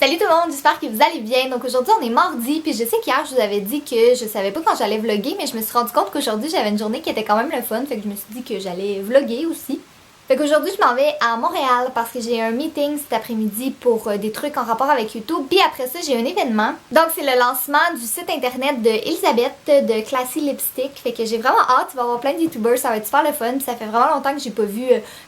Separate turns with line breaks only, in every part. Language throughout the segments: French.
Salut tout le monde, j'espère que vous allez bien. Donc aujourd'hui on est mardi, puis je sais qu'hier je vous avais dit que je savais pas quand j'allais vlogger, mais je me suis rendu compte qu'aujourd'hui j'avais une journée qui était quand même le fun, fait que je me suis dit que j'allais vlogger aussi. Fait qu'aujourd'hui je m'en vais à Montréal parce que j'ai un meeting cet après-midi pour des trucs en rapport avec YouTube, puis après ça j'ai un événement. Donc c'est le lancement du site internet de Elisabeth de Classy Lipstick, fait que j'ai vraiment hâte, il va y avoir plein de YouTubers, ça va être super le fun, puis ça fait vraiment longtemps que j'ai pas vu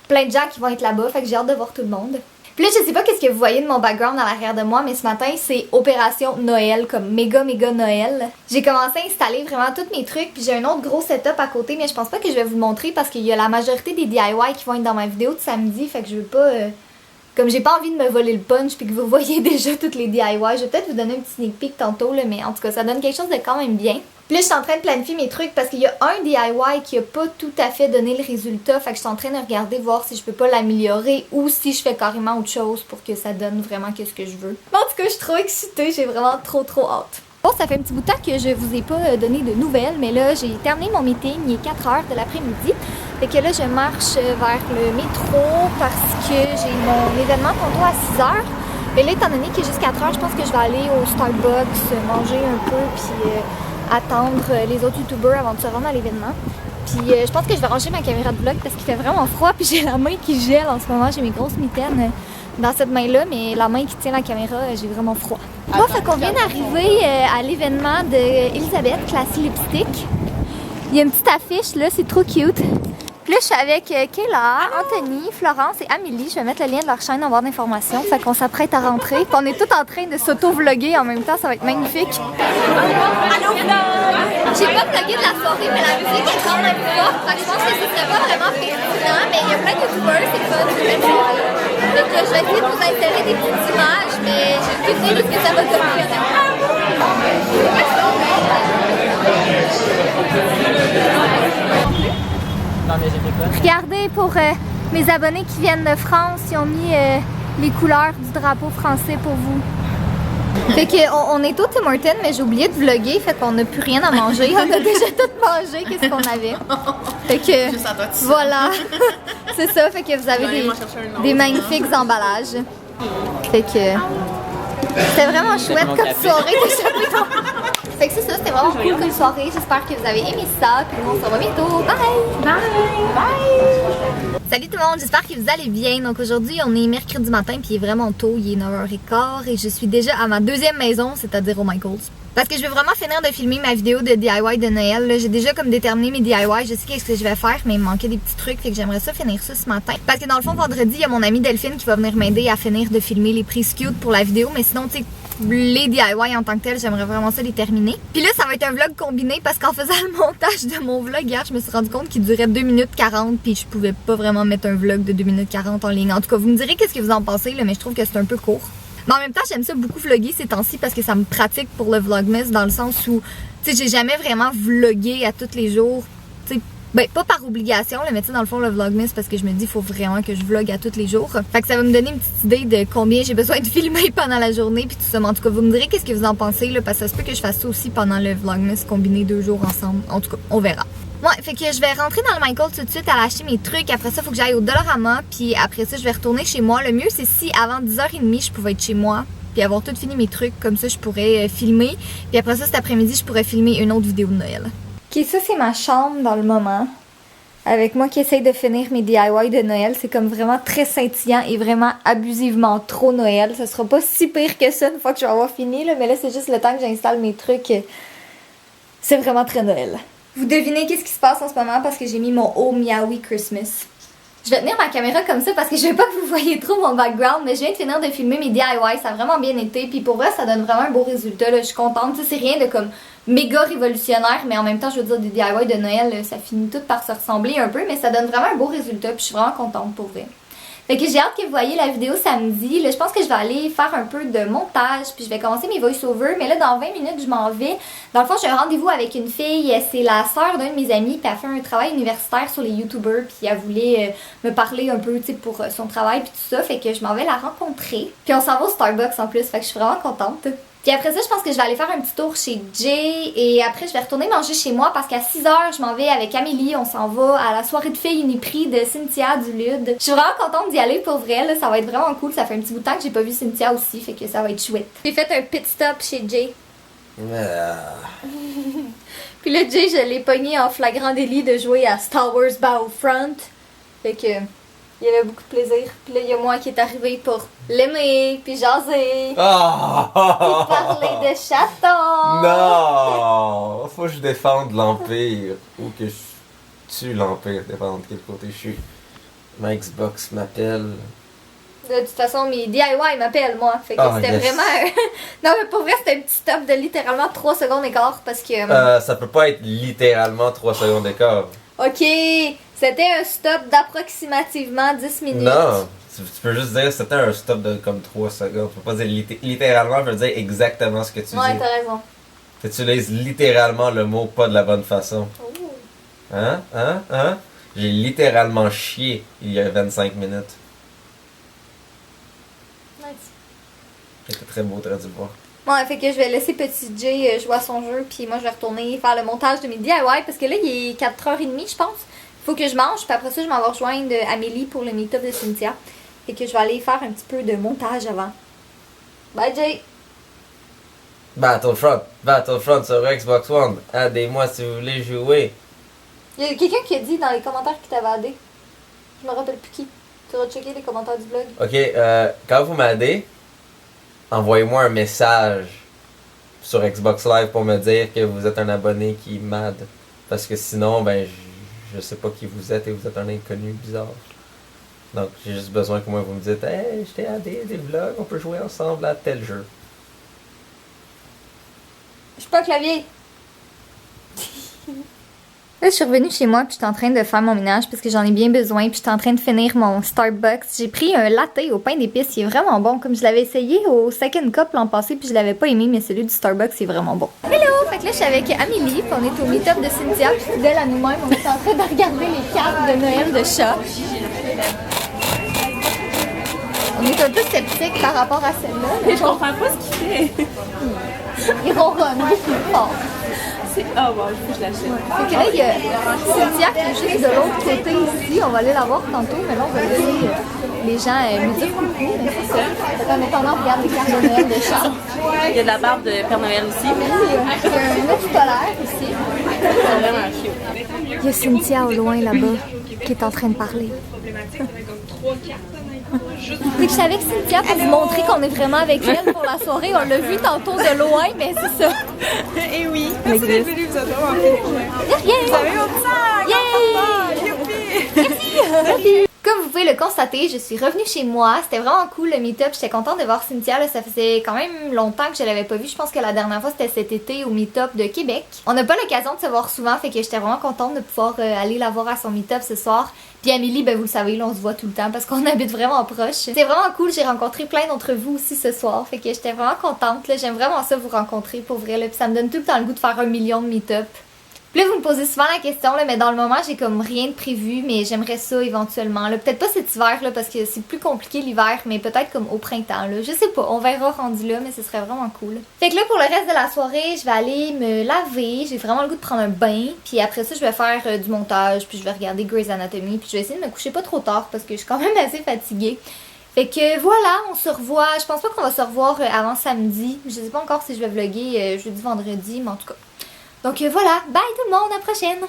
plein de gens qui vont être là-bas, fait que j'ai hâte de voir tout le monde. Puis là, je sais pas qu'est-ce que vous voyez de mon background à l'arrière de moi, mais ce matin, c'est Opération Noël, comme méga Noël. J'ai commencé à installer vraiment tous mes trucs, puis j'ai un autre gros setup à côté, mais je pense pas que je vais vous le montrer parce qu'il y a la majorité des DIY qui vont être dans ma vidéo de samedi, fait que je veux pas... Comme j'ai pas envie de me voler le punch puis que vous voyez déjà toutes les DIY, je vais peut-être vous donner un petit sneak peek tantôt, là, mais en tout cas, ça donne quelque chose de quand même bien. Puis là, je suis en train de planifier mes trucs parce qu'il y a un DIY qui a pas tout à fait donné le résultat. Fait que je suis en train de regarder, voir si je peux pas l'améliorer ou si je fais carrément autre chose pour que ça donne vraiment ce que je veux. En tout cas, je suis trop excitée, j'ai vraiment trop hâte. Bon, ça fait un petit bout de temps que je vous ai pas donné de nouvelles, mais là, j'ai terminé mon meeting, il est 4h de l'après-midi. Fait que là, je marche vers le métro parce que j'ai mon événement tantôt à 6h. Mais là, étant donné qu'il est jusqu'à 4h, je pense que je vais aller au Starbucks, manger un peu, puis attendre les autres youtubeurs avant de se rendre à l'événement. Puis je pense que je vais ranger ma caméra de vlog parce qu'il fait vraiment froid, puis j'ai la main qui gèle en ce moment. J'ai mes grosses mitaines dans cette main-là, mais la main qui tient la caméra, j'ai vraiment froid. Bon, fait qu'on vient d'arriver à l'événement de Elisabeth Classy Lipstick. Il y a une petite affiche là, c'est trop cute. Puis là, je suis avec Kayla, Anthony, Florence et Amélie. Je vais mettre le lien de leur chaîne en barre d'informations. Fait qu'on s'apprête à rentrer. Puis on est tous en train de s'auto-vlogger en même temps. Ça va être magnifique. Allô, vlog! J'ai pas vlogué de la soirée, mais la musique est quand même forte. Fait que je pense que ce serait pas vraiment pertinent. Mais il y a plein de youtubeurs, c'est fun, c'est plein de soirées. Donc je vais essayer de vous insérer des petites images, mais j'ai aucune idée de ce que ça va donner. Regardez, pour mes abonnés qui viennent de France, ils ont mis les couleurs du drapeau français pour vous. Fait qu'on est au Tim Hortons, mais j'ai oublié de vlogger, fait qu'on n'a plus rien à manger. On a déjà tout mangé, qu'est-ce qu'on avait. Fait que, juste à toi, voilà, c'est ça, fait que vous avez des magnifiques emballages. Fait que, c'était vraiment chouette comme soirée d'échappée. Fait que c'est ça, c'était vraiment cool comme soirée. J'espère que vous avez aimé ça. Puis on se revoit bientôt. Bye! Bye! Bye! Salut tout le monde, j'espère que vous allez bien. Donc aujourd'hui, on est mercredi matin, puis il est vraiment tôt, il est 9h15 et je suis déjà à ma deuxième maison, c'est-à-dire au Michaels. Parce que je veux vraiment finir de filmer ma vidéo de DIY de Noël. J'ai déjà comme déterminé mes DIY, je sais qu'est-ce que je vais faire, mais il me manquait des petits trucs, fait que j'aimerais ça finir ça ce matin. Parce que dans le fond, vendredi, il y a mon amie Delphine qui va venir m'aider à finir de filmer les prises cute pour la vidéo, mais sinon, tu sais, les DIY en tant que tel, j'aimerais vraiment ça les terminer. Puis là, ça va être un vlog combiné parce qu'en faisant le montage de mon vlog hier, je me suis rendu compte qu'il durait 2 minutes 40 puis je pouvais pas vraiment mettre un vlog de 2 minutes 40 en ligne. En tout cas, vous me direz qu'est-ce que vous en pensez, là, mais je trouve que c'est un peu court. Mais en même temps, j'aime ça beaucoup vlogger ces temps-ci parce que ça me pratique pour le vlogmas dans le sens où, tu sais, j'ai jamais vraiment vlogué à tous les jours. Tu sais, ben, pas par obligation, là, mais tu sais, dans le fond, le vlogmas, parce que je me dis, il faut vraiment que je vlogue à tous les jours. Fait que ça va me donner une petite idée de combien j'ai besoin de filmer pendant la journée, puis tout ça. Mais en tout cas, vous me direz qu'est-ce que vous en pensez, là, parce que ça se peut que je fasse ça aussi pendant le vlogmas, combiner 2 jours ensemble. En tout cas, on verra. Ouais, fait que je vais rentrer dans le Michaels tout de suite à acheter mes trucs. Après ça, il faut que j'aille au Dollarama, puis après ça, je vais retourner chez moi. Le mieux, c'est si avant 10h30, je pouvais être chez moi, puis avoir tout fini mes trucs. Comme ça, je pourrais filmer. Puis après ça, cet après-midi, je pourrais filmer une autre vidéo de Noël. Ok, ça, c'est ma chambre dans le moment. Avec moi qui essaye de finir mes DIY de Noël, c'est comme vraiment très scintillant et vraiment abusivement trop Noël. Ça sera pas si pire que ça une fois que je vais avoir fini, là, mais là c'est juste le temps que j'installe mes trucs. C'est vraiment très Noël. Vous devinez qu'est-ce qui se passe en ce moment parce que j'ai mis mon Oh Meowie Christmas. Je vais tenir ma caméra comme ça parce que je veux pas que vous voyez trop mon background, mais je viens de finir de filmer mes DIY, ça a vraiment bien été, puis pour vrai ça donne vraiment un beau résultat, là. Je suis contente, tu sais, c'est rien de comme méga révolutionnaire, mais en même temps je veux dire des DIY de Noël, ça finit tout par se ressembler un peu, mais ça donne vraiment un beau résultat, puis je suis vraiment contente pour vrai. Fait que j'ai hâte que vous voyez la vidéo samedi. Là, je pense que je vais aller faire un peu de montage, puis je vais commencer mes voice-overs. Mais là, dans 20 minutes, je m'en vais. Dans le fond, j'ai un rendez-vous avec une fille. C'est la sœur d'un de mes amis, puis elle fait un travail universitaire sur les YouTubers, puis elle voulait me parler un peu, tu sais, pour son travail, puis tout ça. Fait que je m'en vais la rencontrer. Puis on s'en va au Starbucks en plus, fait que je suis vraiment contente. Puis après ça, je pense que je vais aller faire un petit tour chez Jay et après je vais retourner manger chez moi parce qu'à 6h, je m'en vais avec Amélie, on s'en va à la soirée de filles Uniprix de Cynthia du Lude. Je suis vraiment contente d'y aller pour vrai, là, ça va être vraiment cool, ça fait un petit bout de temps que j'ai pas vu Cynthia aussi, fait que ça va être chouette. J'ai fait un pit stop chez Jay. Puis là, Jay, je l'ai pogné en flagrant délit de jouer à Star Wars Battlefront. Fait que il avait beaucoup de plaisir. Puis là, il y a moi qui est arrivé pour l'aimer, puis jaser, puis parler de chatons.
Non! Faut que je défende l'Empire. Ou que je tue l'Empire, dépendant de quel côté je suis. Ma Xbox m'appelle.
De toute façon, mes DIY m'appellent, moi. Fait que c'était vraiment... non, mais pour vrai, c'était un petit stop de littéralement 3 secondes d'écart parce que...
ça peut pas être littéralement 3 secondes d'écart.
Ok, c'était un stop d'approximativement 10 minutes.
Non, tu peux juste dire que c'était un stop de comme 3 secondes. Tu peux pas dire littéralement, je veux dire exactement ce que tu dis.
Ouais, t'as raison.
Tu utilises littéralement le mot pas de la bonne façon.
Oh.
Hein? J'ai littéralement chié il y a 25 minutes.
Nice.
C'était très beau, t'aurais dû le voir.
Ouais, fait que je vais laisser petit Jay jouer à son jeu, puis moi je vais retourner faire le montage de mes DIY parce que là il est 4h30, je pense. Faut que je mange, puis après ça je m'en vais rejoindre Amélie pour le meet-up de Cynthia. Fait que je vais aller faire un petit peu de montage avant. Bye Jay!
Battlefront sur Xbox One. Aidez-moi si vous voulez jouer.
Il y a quelqu'un qui a dit dans les commentaires qu'il t'avait aidé. Je me rappelle plus qui. Tu vas checker les commentaires du blog.
Ok, quand vous m'aidez, envoyez-moi un message sur Xbox Live pour me dire que vous êtes un abonné qui m'aide. Parce que sinon, ben, je sais pas qui vous êtes et vous êtes un inconnu bizarre. Donc, j'ai juste besoin que moi vous me dites, hey, je t'ai aidé des vlogs, on peut jouer ensemble à tel jeu.
Je suis pas clavier. Là, je suis revenue chez moi puis j'étais en train de faire mon ménage parce que j'en ai bien besoin puis j'étais en train de finir mon Starbucks. J'ai pris un latte au pain d'épices, il est vraiment bon. Comme je l'avais essayé au Second Cup l'an passé puis je l'avais pas aimé, mais celui du Starbucks c'est vraiment bon. Hello! Fait que là, je suis avec Amélie puis on est au meet-up de Cynthia puis fidèle à nous-mêmes, on est en train de regarder les cartes de Noël de chat. On est un peu sceptiques par rapport à celle-là.
Mais je comprends pas ce qu'il fait.
Il ronronne beaucoup fort.
Ah wow, il faut que je l'achète.
Fait que là, il y a Cynthia qui est juste de l'autre côté ici. On va aller la voir tantôt, mais là, on va laisser les gens nous dire coucou. Mais c'est ça. En attendant, on regarde les cartes de Noël de chat.
Il y a de la barbe de Père Noël aussi.
Il y a un autre scolaire ici.
C'est vraiment chiant.
Il y a Cynthia au loin là-bas qui est en train de parler. Fait que je savais que Cynthia, pour vous montrer qu'on est vraiment avec elle pour la soirée, on l'a vu tantôt de loin, mais c'est ça.
Et oui, merci d'être venu, vous êtes vraiment
Vous
avez mon sac!
Merci! Comme vous pouvez le constater, je suis revenue chez moi. C'était vraiment cool le meet-up. J'étais contente de voir Cynthia. Là, ça faisait quand même longtemps que je l'avais pas vue. Je pense que la dernière fois c'était cet été au meet-up de Québec. On n'a pas l'occasion de se voir souvent, fait que j'étais vraiment contente de pouvoir aller la voir à son meet-up ce soir. Puis Amélie, ben vous le savez, là, on se voit tout le temps parce qu'on habite vraiment proche. C'était vraiment cool. J'ai rencontré plein d'entre vous aussi ce soir. Fait que j'étais vraiment contente. J'aime vraiment ça vous rencontrer pour vrai. Là. Puis ça me donne tout le temps le goût de faire 1 million de meet-up. Puis là, vous me posez souvent la question, là, mais dans le moment, j'ai comme rien de prévu, mais j'aimerais ça éventuellement. Peut-être pas cet hiver, là, parce que c'est plus compliqué l'hiver, mais peut-être comme au printemps. Là. Je sais pas, on verra rendu là, mais ce serait vraiment cool. Fait que là, pour le reste de la soirée, je vais aller me laver. J'ai vraiment le goût de prendre un bain. Puis après ça, je vais faire du montage, puis je vais regarder Grey's Anatomy. Puis je vais essayer de me coucher pas trop tard, parce que je suis quand même assez fatiguée. Fait que voilà, on se revoit. Je pense pas qu'on va se revoir avant samedi. Je sais pas encore si je vais vlogger jeudi, vendredi, mais en tout cas. Donc voilà, bye tout le monde, à la prochaine!